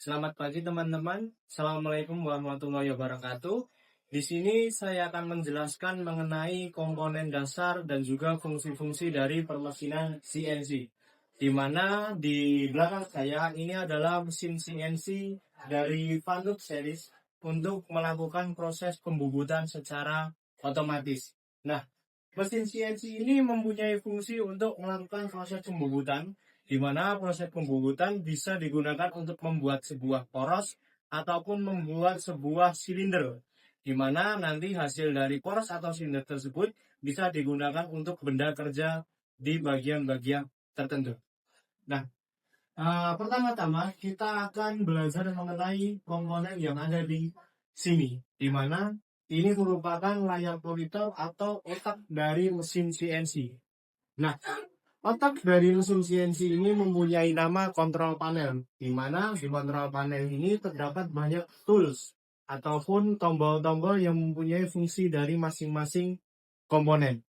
Selamat pagi teman-teman. Assalamualaikum warahmatullahi wabarakatuh. Di sini saya akan menjelaskan mengenai komponen dasar dan juga fungsi-fungsi dari permesinan CNC. Di mana di belakang saya ini adalah mesin CNC dari Fanuc series untuk melakukan proses pembubutan secara otomatis. Nah, mesin CNC ini mempunyai fungsi untuk melakukan proses pembubutan, di mana proses pembubutan bisa digunakan untuk membuat sebuah poros ataupun membuat sebuah silinder, di mana nanti hasil dari poros atau silinder tersebut bisa digunakan untuk benda kerja di bagian-bagian tertentu. Nah, pertama-tama kita akan belajar mengenai komponen yang ada di sini, di mana ini merupakan layar monitor atau otak dari mesin CNC. Nah, otak dari mesin CNC ini mempunyai nama kontrol panel, di mana di kontrol panel ini terdapat banyak tools ataupun tombol-tombol yang mempunyai fungsi dari masing-masing komponen.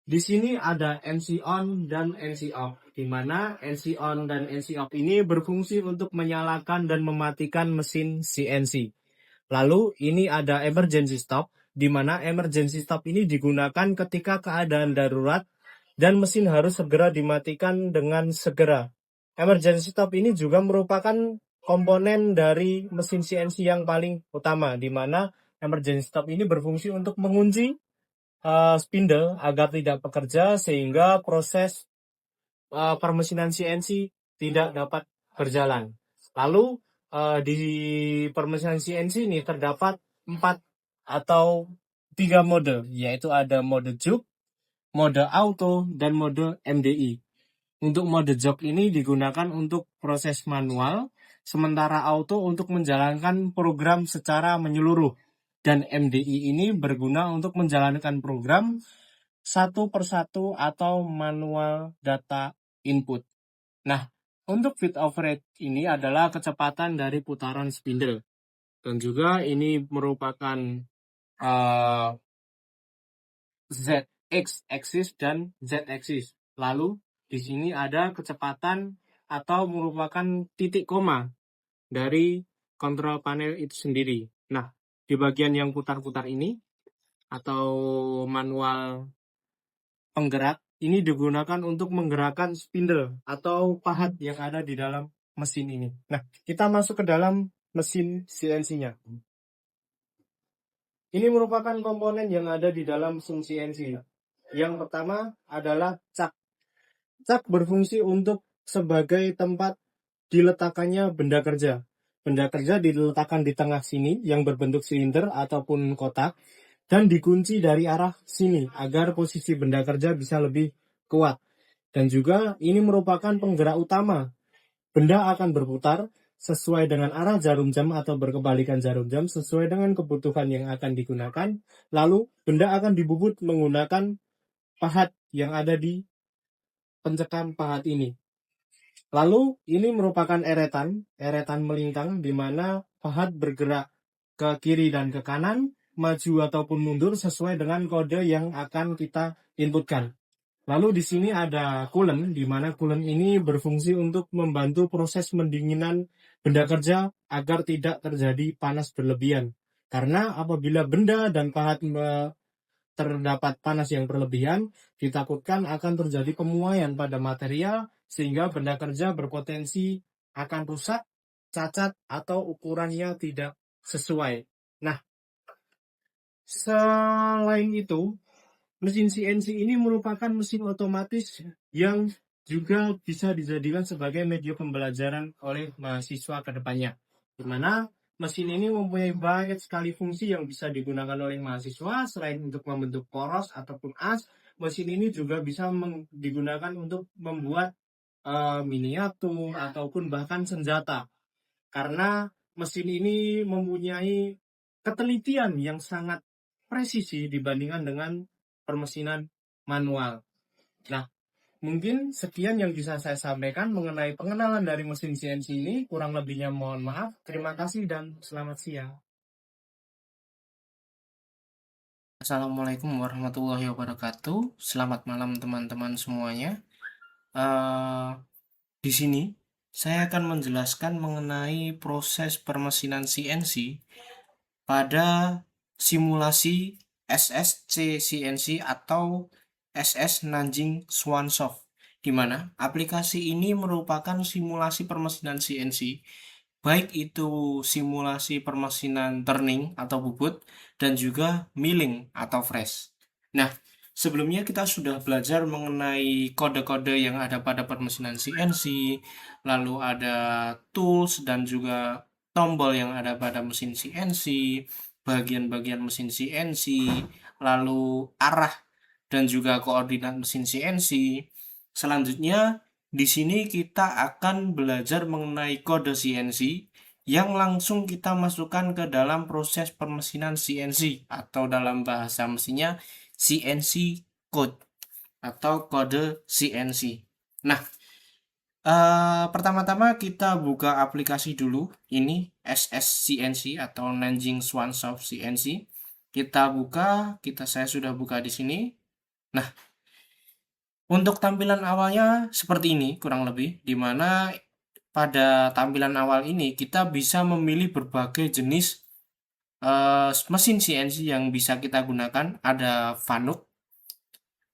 Di sini ada NC on dan NC off, di mana NC on dan NC off ini berfungsi untuk menyalakan dan mematikan mesin CNC. Lalu ini ada emergency stop, di mana emergency stop ini digunakan ketika keadaan darurat dan mesin harus segera dimatikan dengan segera. Emergency stop ini juga merupakan komponen dari mesin CNC yang paling utama, di mana emergency stop ini berfungsi untuk mengunci spindle agar tidak bekerja sehingga proses permesinan CNC tidak dapat berjalan. Lalu di permesinan CNC ini terdapat 4 atau 3 mode, yaitu ada mode jog, mode auto, dan mode MDI. Untuk mode jog ini digunakan untuk proses manual, sementara auto untuk menjalankan program secara menyeluruh. Dan MDI ini berguna untuk menjalankan program satu persatu atau manual data input. Nah, untuk feed of rate ini adalah kecepatan dari putaran spindle. Dan juga ini merupakan ZX axis dan Z axis. Lalu di sini ada kecepatan atau merupakan titik koma dari kontrol panel itu sendiri. Nah, di bagian yang putar-putar ini atau manual penggerak ini digunakan untuk menggerakkan spindle atau pahat yang ada di dalam mesin ini. Nah, kita masuk ke dalam mesin CNC-nya. Ini merupakan komponen yang ada di dalam mesin CNC. Yang pertama adalah cak. Cak berfungsi untuk sebagai tempat diletakkannya benda kerja. Benda kerja diletakkan di tengah sini yang berbentuk silinder ataupun kotak dan dikunci dari arah sini agar posisi benda kerja bisa lebih kuat. Dan juga ini merupakan penggerak utama. Benda akan berputar sesuai dengan arah jarum jam atau berkebalikan jarum jam sesuai dengan kebutuhan yang akan digunakan. Lalu benda akan dibubut menggunakan pahat yang ada di pencekam pahat ini. Lalu ini merupakan eretan melintang di mana pahat bergerak ke kiri dan ke kanan, maju ataupun mundur sesuai dengan kode yang akan kita inputkan. Lalu di sini ada coolant, di mana coolant ini berfungsi untuk membantu proses pendinginan benda kerja agar tidak terjadi panas berlebihan. Karena apabila benda dan pahat terdapat panas yang berlebihan, ditakutkan akan terjadi pemuaian pada material sehingga benda kerja berpotensi akan rusak, cacat, atau ukurannya tidak sesuai. Nah, selain itu, mesin CNC ini merupakan mesin otomatis yang juga bisa dijadikan sebagai media pembelajaran oleh mahasiswa ke depannya. Di mana mesin ini mempunyai banyak sekali fungsi yang bisa digunakan oleh mahasiswa. Selain untuk membentuk poros ataupun as, mesin ini juga bisa digunakan untuk membuat miniatur ataupun bahkan senjata. Karena mesin ini mempunyai ketelitian yang sangat presisi dibandingkan dengan permesinan manual. Nah, mungkin sekian yang bisa saya sampaikan mengenai pengenalan dari mesin CNC ini. Kurang lebihnya mohon maaf. Terima kasih dan selamat siang. Assalamualaikum warahmatullahi wabarakatuh. Selamat malam teman-teman semuanya. Di sini saya akan menjelaskan mengenai proses permesinan CNC pada simulasi SSC CNC atau SS Nanjing Swansoft, di mana aplikasi ini merupakan simulasi permesinan CNC, baik itu simulasi permesinan turning atau bubut dan juga milling atau fresh. Nah, sebelumnya kita sudah belajar mengenai kode-kode yang ada pada permesinan CNC, lalu ada tools dan juga tombol yang ada pada mesin CNC, bagian-bagian mesin CNC, lalu arah dan juga koordinat mesin CNC. Selanjutnya, di sini kita akan belajar mengenai kode CNC yang langsung kita masukkan ke dalam proses permesinan CNC atau dalam bahasa mesinnya CNC code atau kode CNC. Nah, pertama-tama kita buka aplikasi dulu. Ini SSCNC atau Nanjing Swansoft CNC. Kita buka, saya sudah buka di sini. Nah, untuk tampilan awalnya seperti ini kurang lebih, di mana pada tampilan awal ini kita bisa memilih berbagai jenis mesin CNC yang bisa kita gunakan. Ada Fanuc,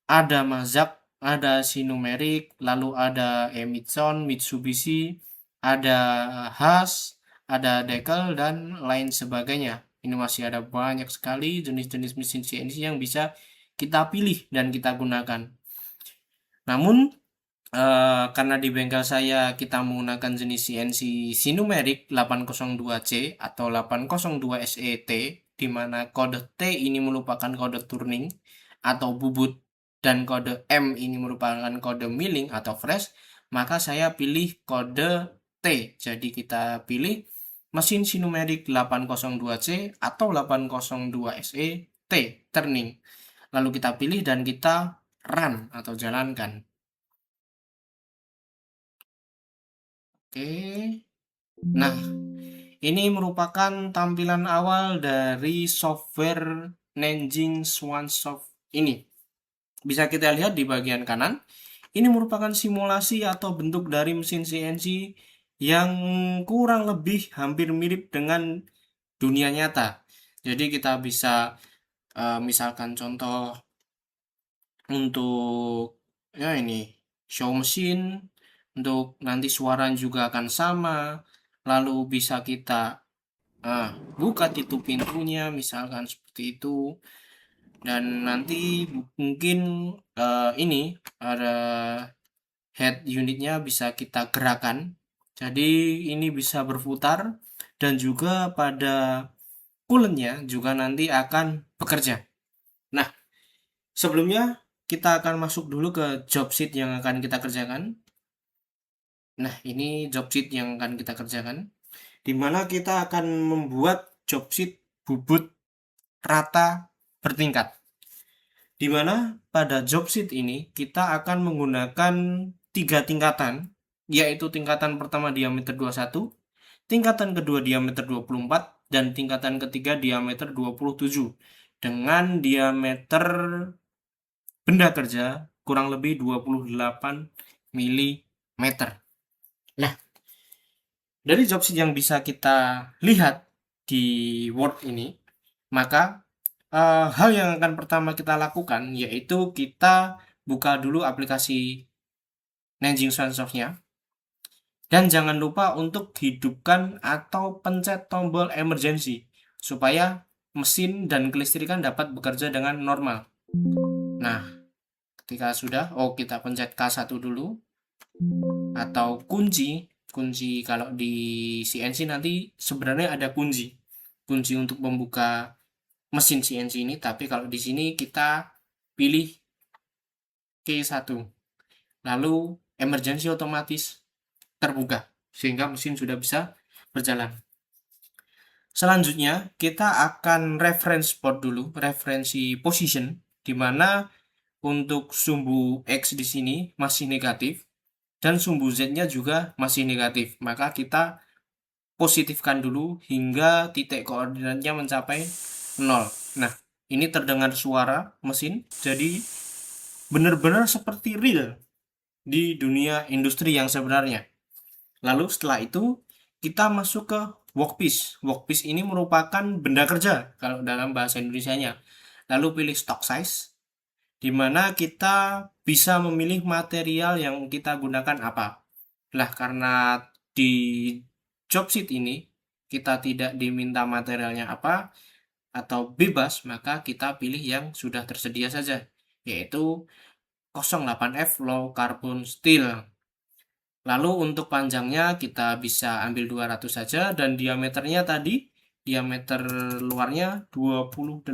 ada Mazak, ada Sinumerik, lalu ada Emerson, Mitsubishi, ada Haas, ada Deckel, dan lain sebagainya. Ini masih ada banyak sekali jenis-jenis mesin CNC yang bisa kita pilih dan kita gunakan. Namun, karena di bengkel saya kita menggunakan jenis CNC Sinumerik 802C atau 802 SET, di mana kode T ini merupakan kode turning atau bubut dan kode M ini merupakan kode milling atau fresh, maka saya pilih kode T. Jadi kita pilih mesin Sinumerik 802C atau 802 SET turning. Lalu kita pilih dan kita run atau jalankan. Oke. Nah, ini merupakan tampilan awal dari software Nanjing Swansoft ini. Bisa kita lihat di bagian kanan, ini merupakan simulasi atau bentuk dari mesin CNC yang kurang lebih hampir mirip dengan dunia nyata. Jadi kita bisa misalkan contoh untuk ya ini show mesin, untuk nanti suara juga akan sama, lalu bisa kita buka tutup pintunya misalkan seperti itu, dan nanti mungkin ini ada head unitnya bisa kita gerakan, jadi ini bisa berputar dan juga pada coolant-nya juga nanti akan bekerja. Nah, sebelumnya kita akan masuk dulu ke job sheet yang akan kita kerjakan. Nah, ini job sheet yang akan kita kerjakan, di mana kita akan membuat job sheet bubut rata bertingkat. Di mana pada job sheet ini kita akan menggunakan 3 tingkatan, yaitu tingkatan pertama diameter 21, tingkatan kedua diameter 24, dan tingkatan ketiga diameter 27, dengan diameter benda kerja kurang lebih 28 mm. Nah, dari job sheet yang bisa kita lihat di Word ini, maka hal yang akan pertama kita lakukan yaitu kita buka dulu aplikasi Nanjing Swansoft-nya, dan jangan lupa untuk hidupkan atau pencet tombol emergency supaya mesin dan kelistrikan dapat bekerja dengan normal. Nah, ketika sudah, kita pencet K1 dulu, atau kunci kalau di CNC nanti sebenarnya ada kunci untuk membuka mesin CNC ini, tapi kalau di sini kita pilih K1, lalu emergency otomatis terbuka sehingga mesin sudah bisa berjalan. Selanjutnya kita akan reference port dulu, referensi position, di mana untuk sumbu X di sini masih negatif dan sumbu Z-nya juga masih negatif. Maka kita positifkan dulu hingga titik koordinatnya mencapai 0. Nah, ini terdengar suara mesin, jadi benar-benar seperti real di dunia industri yang sebenarnya. Lalu setelah itu kita masuk ke workpiece. Workpiece ini merupakan benda kerja kalau dalam bahasa Indonesianya. Lalu pilih stock size, di mana kita bisa memilih material yang kita gunakan apa. Lah karena di job sheet ini kita tidak diminta materialnya apa atau bebas, maka kita pilih yang sudah tersedia saja, yaitu 08F low carbon steel. Lalu untuk panjangnya kita bisa ambil 200 saja dan diameternya tadi, diameter luarnya 28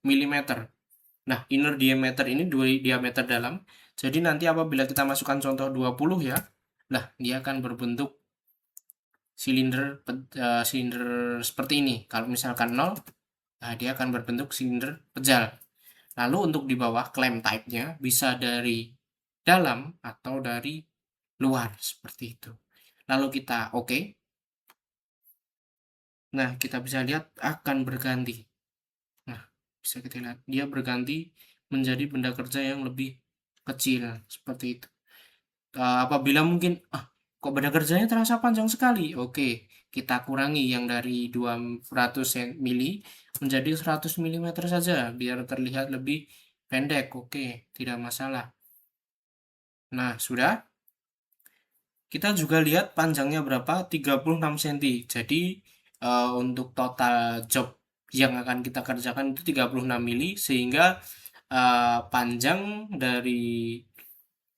mm. Nah, inner diameter ini diameter dalam. Jadi nanti apabila kita masukkan contoh 20 ya, nah dia akan berbentuk silinder silinder seperti ini. Kalau misalkan 0, nah dia akan berbentuk silinder pejal. Lalu untuk di bawah clamp type-nya bisa dari dalam atau dari luar seperti itu. Lalu kita oke. Nah, kita bisa lihat akan berganti. Nah, bisa kita lihat dia berganti menjadi benda kerja yang lebih kecil seperti itu. Apabila mungkin kok benda kerjanya terasa panjang sekali. Oke, kita kurangi yang dari 200 mili menjadi 100 mm saja biar terlihat lebih pendek. Oke, tidak masalah. Nah, sudah. Kita juga lihat panjangnya berapa, 36 cm. Jadi untuk total job yang akan kita kerjakan itu 36 mili, sehingga panjang dari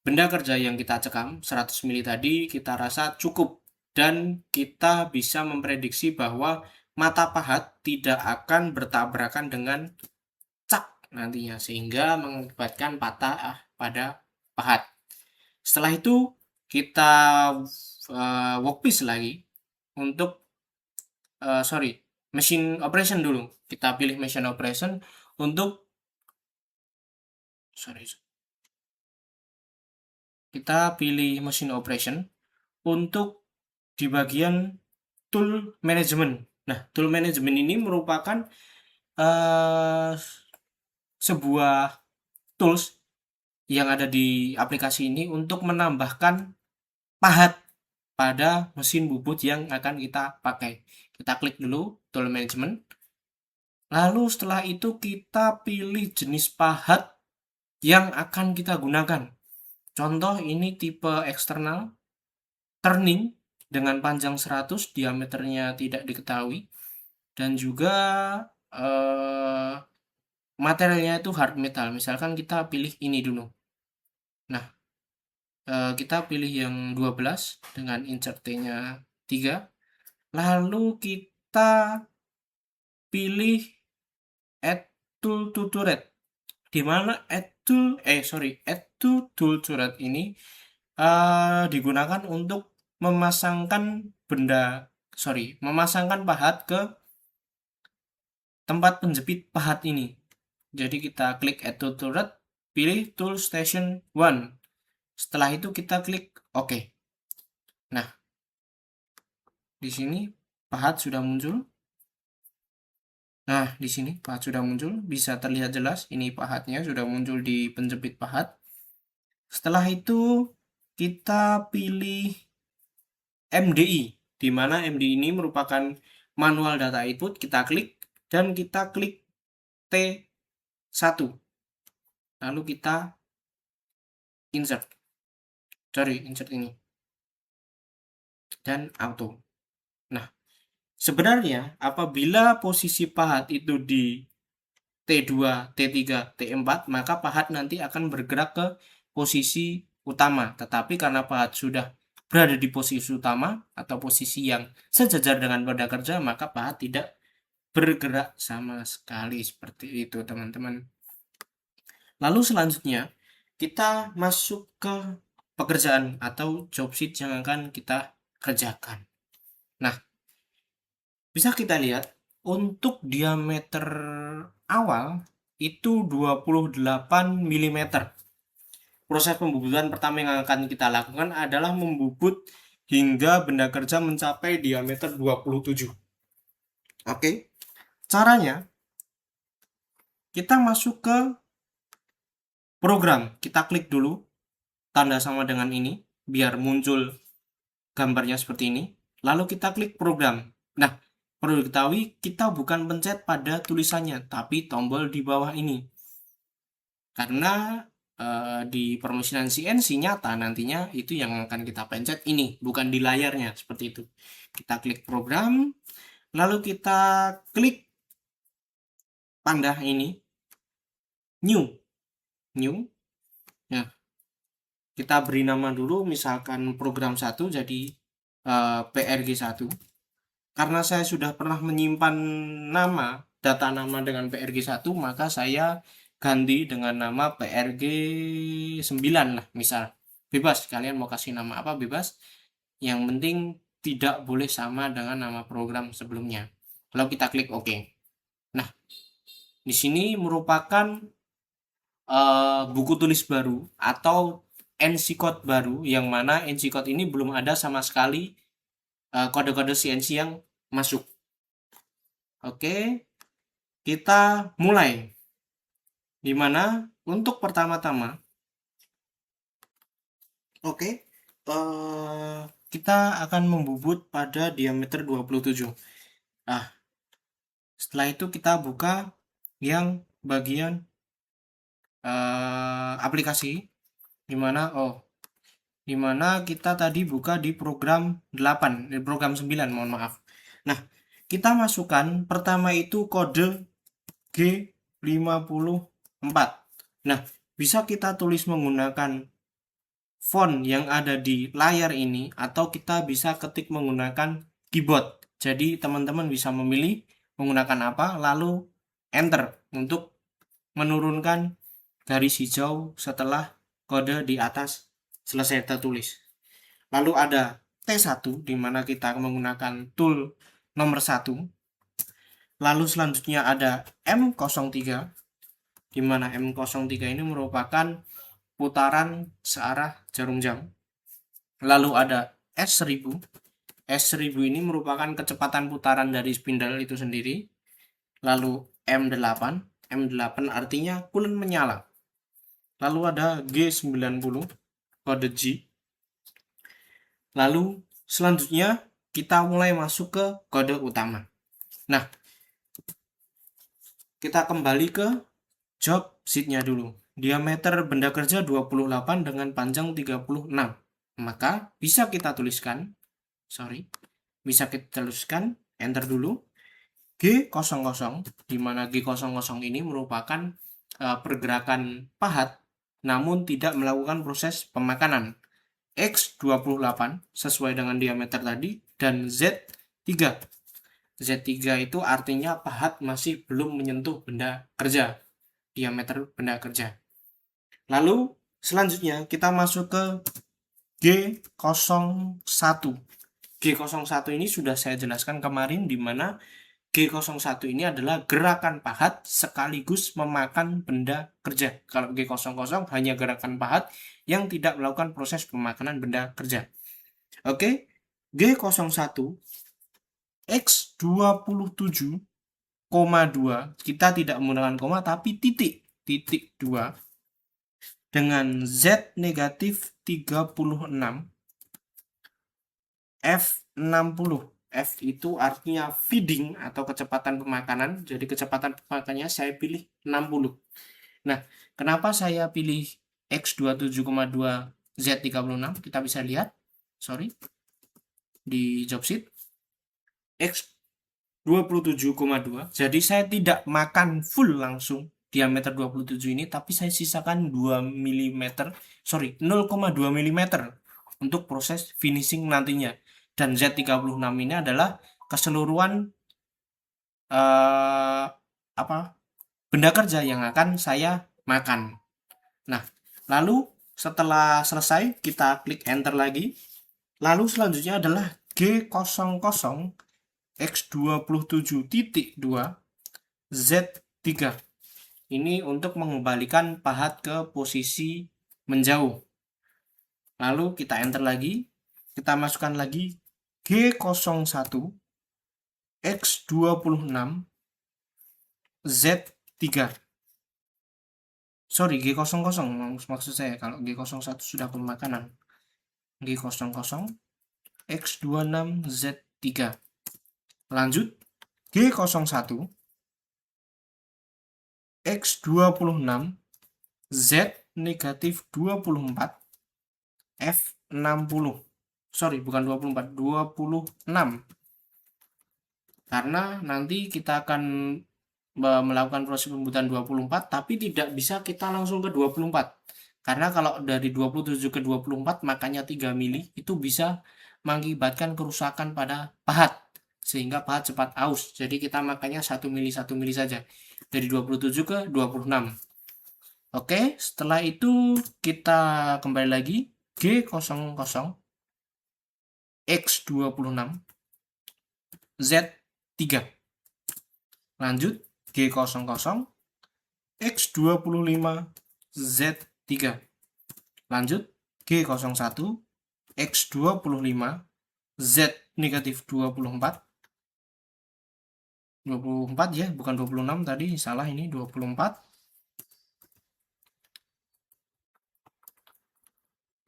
benda kerja yang kita cekam 100 mili tadi kita rasa cukup, dan kita bisa memprediksi bahwa mata pahat tidak akan bertabrakan dengan cak nantinya, sehingga mengakibatkan patah pada pahat. Setelah itu kita workpiece lagi untuk sorry, machine operation dulu. Kita pilih machine operation untuk sorry, kita pilih machine operation untuk di bagian tool management. Nah, tool management ini merupakan uh, sebuah tools yang ada di aplikasi ini untuk menambahkan pahat pada mesin bubut yang akan kita pakai. Kita klik dulu tool management. Lalu setelah itu kita pilih jenis pahat yang akan kita gunakan. Contoh ini tipe eksternal, turning dengan panjang 100, diameternya tidak diketahui, dan juga eh, materialnya itu hard metal. Misalkan kita pilih ini dulu. Nah, kita pilih yang 12 dengan insert T-nya 3. Lalu kita pilih add tool to turret. Di mana add to tool turret ini digunakan untuk memasangkan pahat ke tempat penjepit pahat ini. Jadi kita klik add to turret, pilih tool station 1. Setelah itu kita klik OK. Nah, di sini pahat sudah muncul. Nah, di sini pahat sudah muncul, bisa terlihat jelas ini pahatnya sudah muncul di penjepit pahat. Setelah itu kita pilih MDI, di mana MDI ini merupakan manual data input. Kita klik dan kita klik T1. Lalu kita insert ini dan auto. Nah, sebenarnya apabila posisi pahat itu di T2, T3, T4, maka pahat nanti akan bergerak ke posisi utama. Tetapi karena pahat sudah berada di posisi utama atau posisi yang sejajar dengan benda kerja, maka pahat tidak bergerak sama sekali. Seperti itu, teman-teman. Lalu selanjutnya, kita masuk ke pekerjaan atau job sheet yang akan kita kerjakan. Nah, bisa kita lihat untuk diameter awal itu 28 mm. Proses pembubutan pertama yang akan kita lakukan adalah membubut hingga benda kerja mencapai diameter 27. Oke. Caranya kita masuk ke program. Kita klik dulu tanda sama dengan ini biar muncul gambarnya seperti ini, lalu kita klik program. Nah, perlu diketahui kita bukan pencet pada tulisannya, tapi tombol di bawah ini. Karena di permesinan CNC nyata nantinya itu yang akan kita pencet ini, bukan di layarnya, seperti itu. Kita klik program, lalu kita klik tanda ini, new. Nah, kita beri nama dulu, misalkan program 1 jadi PRG1. Karena saya sudah pernah menyimpan data nama dengan PRG1, maka saya ganti dengan nama PRG9 lah, misal. Bebas, kalian mau kasih nama apa bebas. Yang penting tidak boleh sama dengan nama program sebelumnya. Lalu kita klik OK. Nah, di sini merupakan buku tulis baru atau NC code baru, yang mana NC code ini belum ada sama sekali kode-kode CNC yang masuk. Oke, kita mulai. Dimana untuk pertama-tama, kita akan membubut pada diameter 27. Nah, setelah itu kita buka yang bagian aplikasi, dimana kita tadi buka di program 8, di program 9, mohon maaf. Nah, kita masukkan pertama itu kode G54. Nah, bisa kita tulis menggunakan font yang ada di layar ini, atau kita bisa ketik menggunakan keyboard. Jadi teman-teman bisa memilih menggunakan apa, lalu enter untuk menurunkan garis hijau setelah kode di atas selesai tertulis. Lalu ada T1, di mana kita menggunakan tool nomor 1. Lalu selanjutnya ada M03, di mana M03 ini merupakan putaran searah jarum jam. Lalu ada S1000. S1000 ini merupakan kecepatan putaran dari spindle itu sendiri. Lalu M8. M8 artinya kulen menyala. Lalu ada G90, kode G. Lalu selanjutnya kita mulai masuk ke kode utama. Nah, kita kembali ke job sheet-nya dulu. Diameter benda kerja 28 dengan panjang 36. Maka bisa kita tuliskan, enter dulu, G00, di mana G00 ini merupakan pergerakan pahat, namun tidak melakukan proses pemakanan. X28 sesuai dengan diameter tadi, dan Z3. Z3 itu artinya pahat masih belum menyentuh benda kerja, diameter benda kerja. Lalu selanjutnya kita masuk ke G01. G01 ini sudah saya jelaskan kemarin, di mana G01 ini adalah gerakan pahat sekaligus memakan benda kerja. Kalau G00 hanya gerakan pahat yang tidak melakukan proses pemakanan benda kerja. Oke, G01 X27,2, kita tidak menggunakan koma tapi titik 2, dengan Z negatif 36, F60. F itu artinya feeding atau kecepatan pemakanan. Jadi kecepatan pemakanannya saya pilih 60. Nah, kenapa saya pilih X27,2 Z36? Kita bisa lihat, di job sheet X27,2. Jadi saya tidak makan full langsung diameter 27 ini, tapi saya sisakan 2 mm, 0,2 mm untuk proses finishing nantinya. Dan Z36 ini adalah keseluruhan benda kerja yang akan saya makan. Nah, lalu setelah selesai kita klik enter lagi. Lalu selanjutnya adalah G00 X27.2 Z3. Ini untuk mengembalikan pahat ke posisi menjauh. Lalu kita enter lagi. Kita masukkan lagi G01 X26 Z3. G00 maksud saya, kalau G01 sudah pemakanan. G00 X26 Z3. Lanjut G01 X26 Z negatif 24 F60. Sorry, bukan 24, 26. Karena nanti kita akan melakukan proses pembuatan 24, tapi tidak bisa kita langsung ke 24. Karena kalau dari 27 ke 24, makanya 3 mili, itu bisa mengakibatkan kerusakan pada pahat. Sehingga pahat cepat aus. Jadi kita makanya 1 mili saja. Dari 27 ke 26. Oke, setelah itu kita kembali lagi. G00 X26 Z3. Lanjut G00 X25 Z3. Lanjut G01 X25 Z negatif 24 ya, bukan 26 tadi, salah, ini 24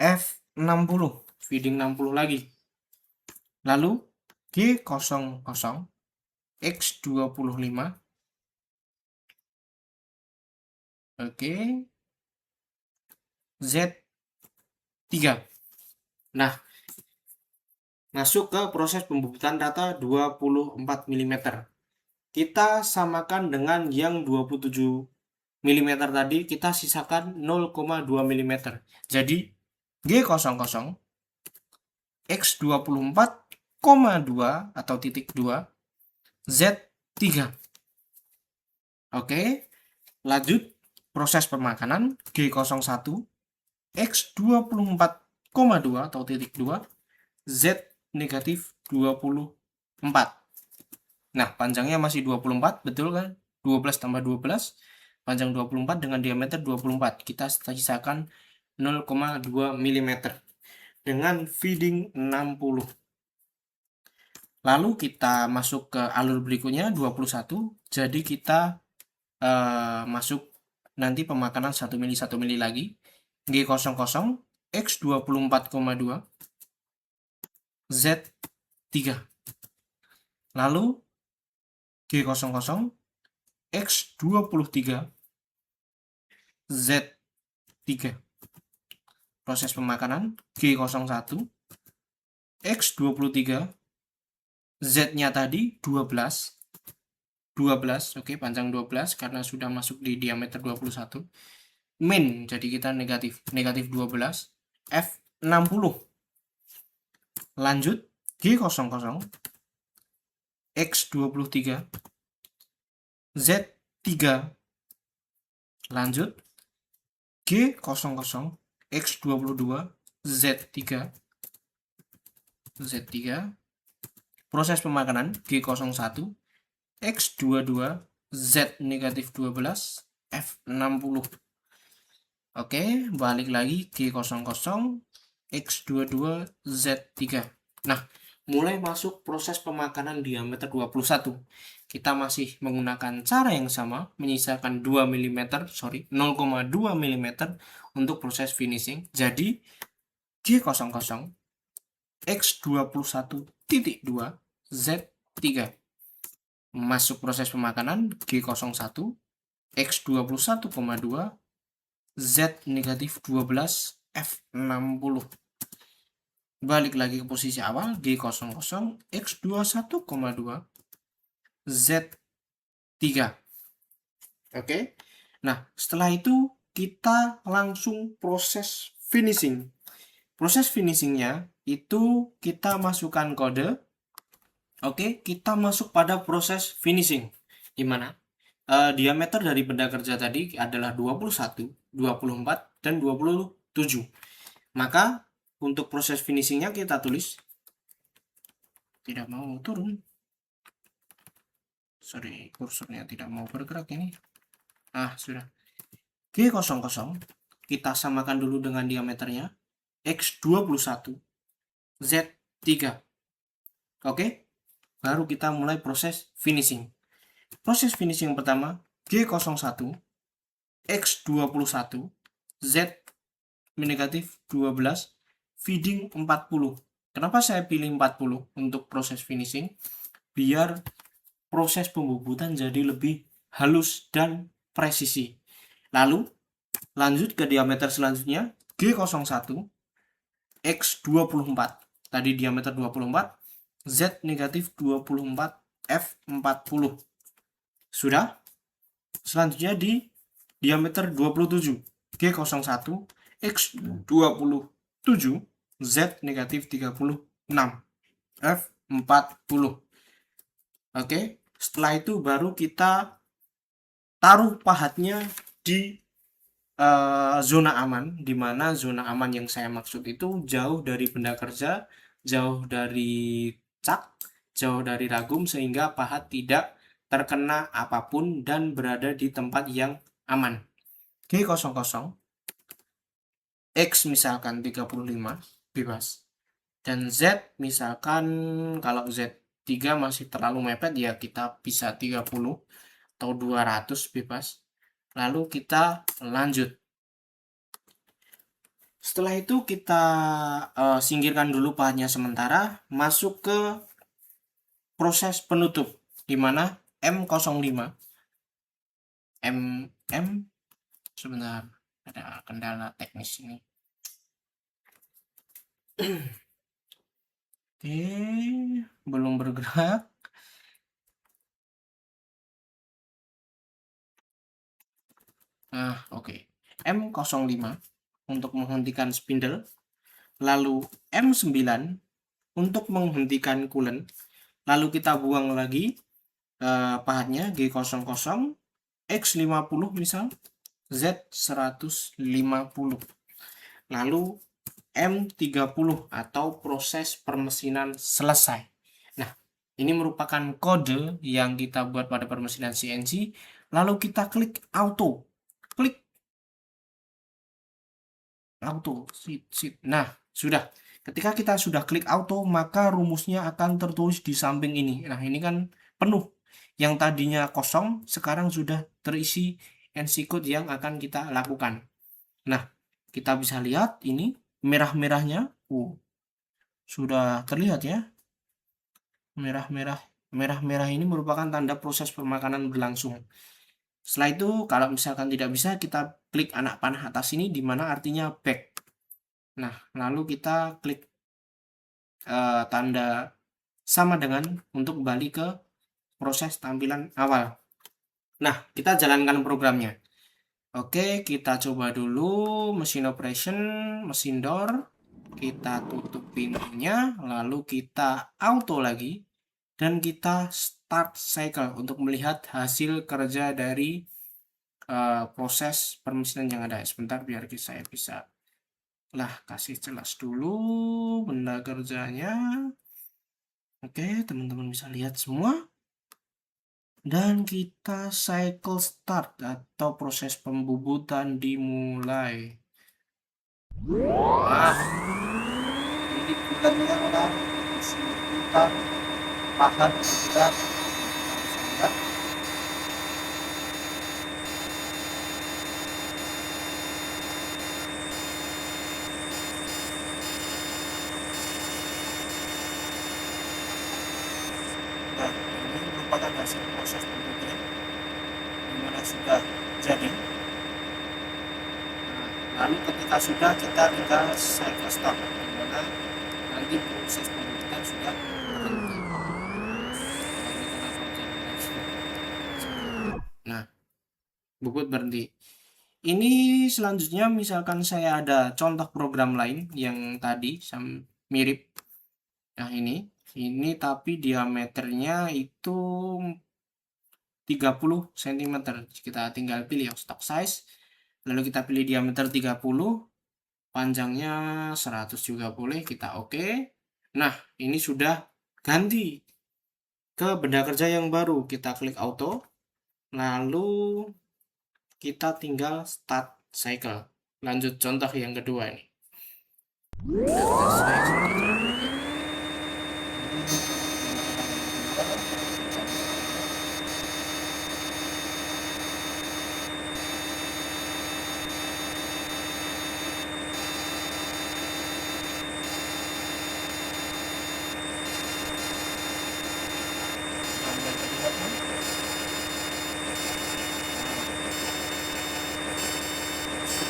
F60, feeding 60 lagi. Lalu G00 X25. Oke. Z3. Nah, masuk ke proses pembubutan rata 24 mm. Kita samakan dengan yang 27 mm tadi, kita sisakan 0,2 mm. Jadi G00 X24,2 atau titik 2 Z3. Oke, lanjut proses pemakanan G01 X24,2 atau titik 2 Z negatif 24. Nah, panjangnya masih 24, betul kan? 12 tambah 12, panjang 24 dengan diameter 24. Kita sisakan 0,2 mm dengan feeding 60. Lalu kita masuk ke alur berikutnya 21. Jadi kita masuk nanti pemakanan 1 mili lagi. G00 X24,2 Z3. Lalu G00 X23 Z3. Proses pemakanan G01 X23 Z-nya tadi 12, oke, panjang 12 karena sudah masuk di diameter 21. Min, jadi kita negatif 12, F60. Lanjut G00 X23 Z3. Lanjut G00 X22 Z3. Proses pemakanan G01 X22 Z negatif 12 F60. Oke, balik lagi G00 X22 Z3. Nah, mulai masuk proses pemakanan diameter 21. Kita masih menggunakan cara yang sama, menyisakan 2 mm, 0,2 mm untuk proses finishing. Jadi G00 X21.2 Z3. Masuk proses pemakanan G01 X21,2 Z negatif 12 F60. Balik lagi ke posisi awal, G00 X21,2 Z3. Oke. Nah, setelah itu kita langsung proses finishing. Proses finishingnya itu kita masukkan kode. Oke, kita masuk pada proses finishing. Di mana diameter dari benda kerja tadi adalah 21, 24, dan 27. Maka untuk proses finishingnya kita tulis, tidak mau turun. Sorry, kursornya tidak mau bergerak ini. Sudah. G00 kita samakan dulu dengan diameternya X21 Z3. Oke, baru kita mulai proses finishing. Proses finishing pertama G01 X21 Z negatif 12 feeding 40. Kenapa saya pilih 40 untuk proses finishing? Biar proses pembubutan jadi lebih halus dan presisi. Lalu lanjut ke diameter selanjutnya, G01 X 24. Tadi diameter 24, Z negatif 24, F 40. Sudah? Selanjutnya di diameter 27, G01 X 27, Z negatif 36, F 40. Oke, setelah itu baru kita taruh pahatnya di zona aman, di mana zona aman yang saya maksud itu jauh dari benda kerja, jauh dari cak, jauh dari ragum, sehingga pahat tidak terkena apapun dan berada di tempat yang aman. G00 X misalkan 35 bebas, dan Z misalkan kalau Z3 masih terlalu mepet ya kita bisa 30 atau 200 bebas. Lalu kita lanjut. Setelah itu kita singkirkan dulu pahatnya sementara, masuk ke proses penutup, di mana M05 sebentar, ada kendala teknis ini. Oke, belum bergerak. Oke. M05 untuk menghentikan spindle, lalu M9 untuk menghentikan coolant, lalu kita buang lagi pahatnya G00 X50 misal, Z150, lalu M30 atau proses permesinan selesai. Nah, ini merupakan kode yang kita buat pada permesinan CNC, lalu kita klik auto, klik auto, sit. Nah, sudah. Ketika kita sudah klik auto, maka rumusnya akan tertulis di samping ini. Nah, ini kan penuh. Yang tadinya kosong, sekarang sudah terisi NC code yang akan kita lakukan. Nah, kita bisa lihat ini merah-merahnya. Sudah terlihat ya. Merah-merah ini merupakan tanda proses pemakanan berlangsung. Setelah itu, kalau misalkan tidak bisa, kita klik anak panah atas ini, di mana artinya back. Nah, lalu kita klik tanda sama dengan untuk kembali ke proses tampilan awal. Nah, kita jalankan programnya. Oke, kita coba dulu mesin operation, mesin door. Kita tutup pintunya, lalu kita auto lagi, dan kita start cycle untuk melihat hasil kerja dari proses permesinan yang ada. Sebentar biar saya bisa kasih jelas dulu benda kerjanya. Oke, teman-teman bisa lihat semua. Dan kita cycle start atau proses pembubutan dimulai. Nah, ini kita lihat kita pahat kita. Nah, ini merupakan hasil proses bentuknya, dimana sudah jadi. Lalu ketika sudah, kita tinggal cycle stop, dimana nanti proses pembuatan sudah berhenti. Nah, bubut berhenti. Ini selanjutnya misalkan saya ada contoh program lain yang tadi mirip. Nah, ini tapi diameternya itu 30 cm. Kita tinggal pilih yang stock size, lalu kita pilih diameter 30, panjangnya 100 juga boleh, kita oke. Nah, ini sudah ganti ke benda kerja yang baru. Kita klik auto, lalu kita tinggal start cycle. Lanjut contoh yang kedua ini.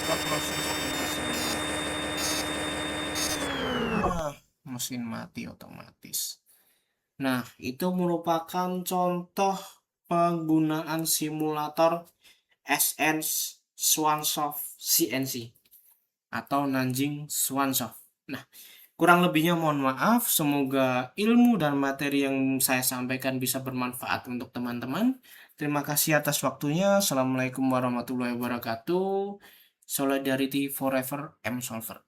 Stop proses pemanasan. Nah, mesin mati otomatis. Nah, itu merupakan contoh penggunaan simulator SN Swansoft CNC atau Nanjing Swansoft. Nah, kurang lebihnya mohon maaf, semoga ilmu dan materi yang saya sampaikan bisa bermanfaat untuk teman-teman. Terima kasih atas waktunya. Assalamualaikum warahmatullahi wabarakatuh. Solidarity forever, M Solver.